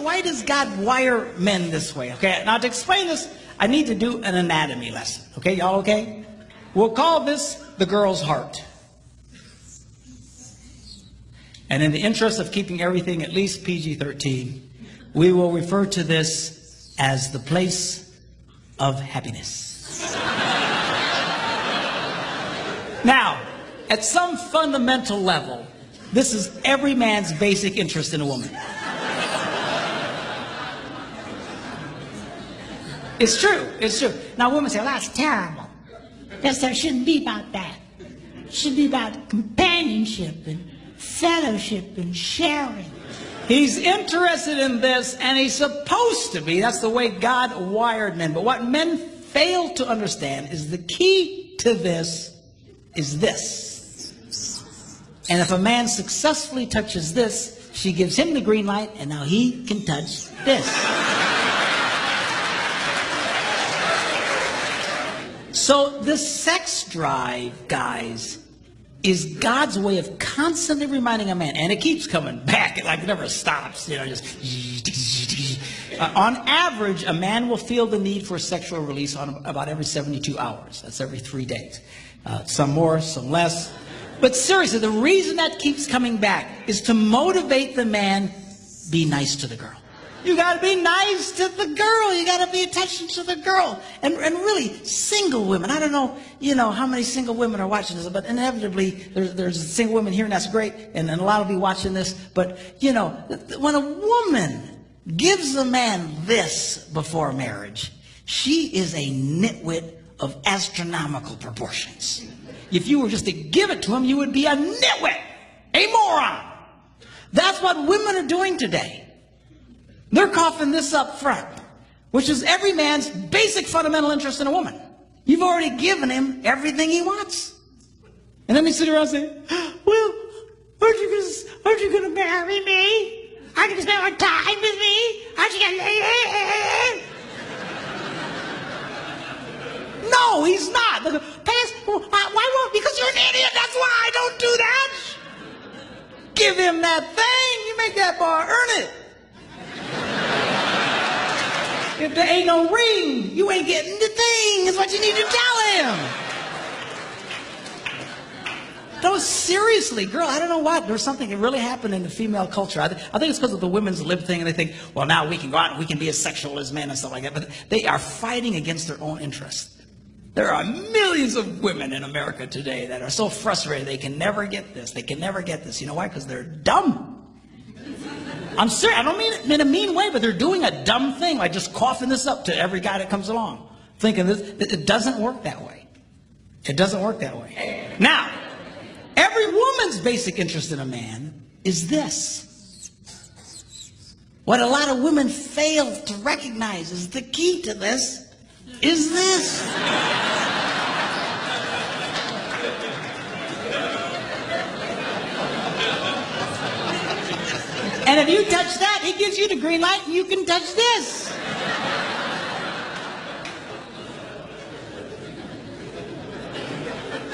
why does God wire men this way? Okay, now to explain this, I need to do an anatomy lesson. Okay, y'all okay? We'll call this the girl's heart. And in the interest of keeping everything at least PG-13, we will refer to this as the place of happiness. Now, at some fundamental level, this is every man's basic interest in a woman. It's true. It's true. Now, women say, well, that's terrible. There shouldn't be about that. It should be about companionship and fellowship and sharing. He's interested in this, and he's supposed to be. That's the way God wired men. But what men fail to understand is the key to this is this. And if a man successfully touches this, she gives him the green light, and now he can touch this. So this sex drive, guys, is God's way of constantly reminding a man, and it keeps coming back, it like never stops, you know, just on average, a man will feel the need for sexual release on about every 72 hours. That's every 3 days. Some more, some less. But seriously, the reason that keeps coming back is to motivate the man, be nice to the girl. You got to be nice to the girl. You got to pay attention to the girl. And really, single women. I don't know, how many single women are watching this, but inevitably, there's single women here, and that's great. And a lot will be watching this. But, when a woman gives a man this before marriage, she is a nitwit of astronomical proportions. If you were just to give it to him, you would be a nitwit, a moron. That's what women are doing today. They're coughing this up front, which is every man's basic fundamental interest in a woman. You've already given him everything he wants. And then they sit around and say, well, aren't you going to marry me? Aren't you going to spend more time with me? Aren't you going to... No, he's not. Why won't? Because you're an idiot. That's why I don't do that. Give him that thing. You make that boy earn it. If there ain't no ring, you ain't getting the thing, is what you need to tell him. No, seriously, girl, I don't know what. There's something that really happened in the female culture. I think it's because of the women's lib thing, and they think, well, now we can go out and we can be as sexual as men and stuff like that. But they are fighting against their own interests. There are millions of women in America today that are so frustrated they can never get this. They can never get this. You know why? Because they're dumb. I'm serious. I don't mean it in a mean way, but they're doing a dumb thing, like just coughing this up to every guy that comes along, thinking this. It doesn't work that way. It doesn't work that way. Now, every woman's basic interest in a man is this. What a lot of women fail to recognize is the key to this is this. And if you touch that, he gives you the green light, and you can touch this.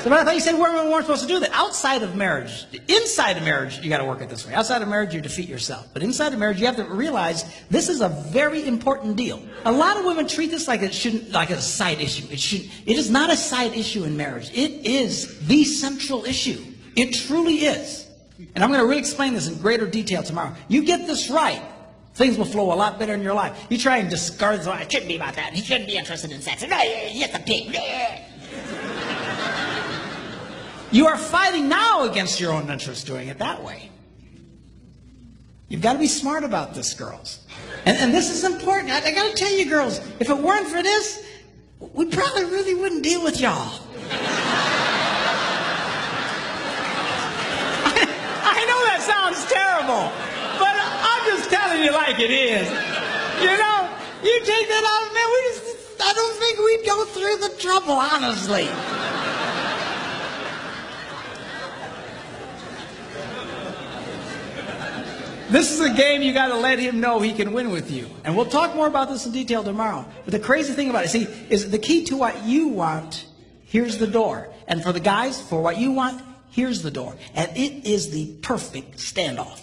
So, but I thought you said women weren't supposed to do that. Outside of marriage, inside of marriage, you got to work it this way. Outside of marriage, you defeat yourself. But inside of marriage, you have to realize this is a very important deal. A lot of women treat this like a side issue. It is not a side issue in marriage. It is the central issue. It truly is. And I'm going to really explain this in greater detail tomorrow. You get this right, things will flow a lot better in your life. You try and discard it. It shouldn't be about that. He shouldn't be interested in sex. He's a pig. You are fighting now against your own interest doing it that way. You've got to be smart about this, girls. And this is important. I got to tell you, girls, if it weren't for this, we probably really wouldn't deal with y'all. Sounds terrible, but I'm just telling you like it is. You take that out, man, I don't think we'd go through the trouble, honestly. This is a game you got to let him know he can win with you. And we'll talk more about this in detail tomorrow. But the crazy thing about it, see, is the key to what you want, here's the door. And for the guys, for what you want, here's the door. And it is the perfect standoff.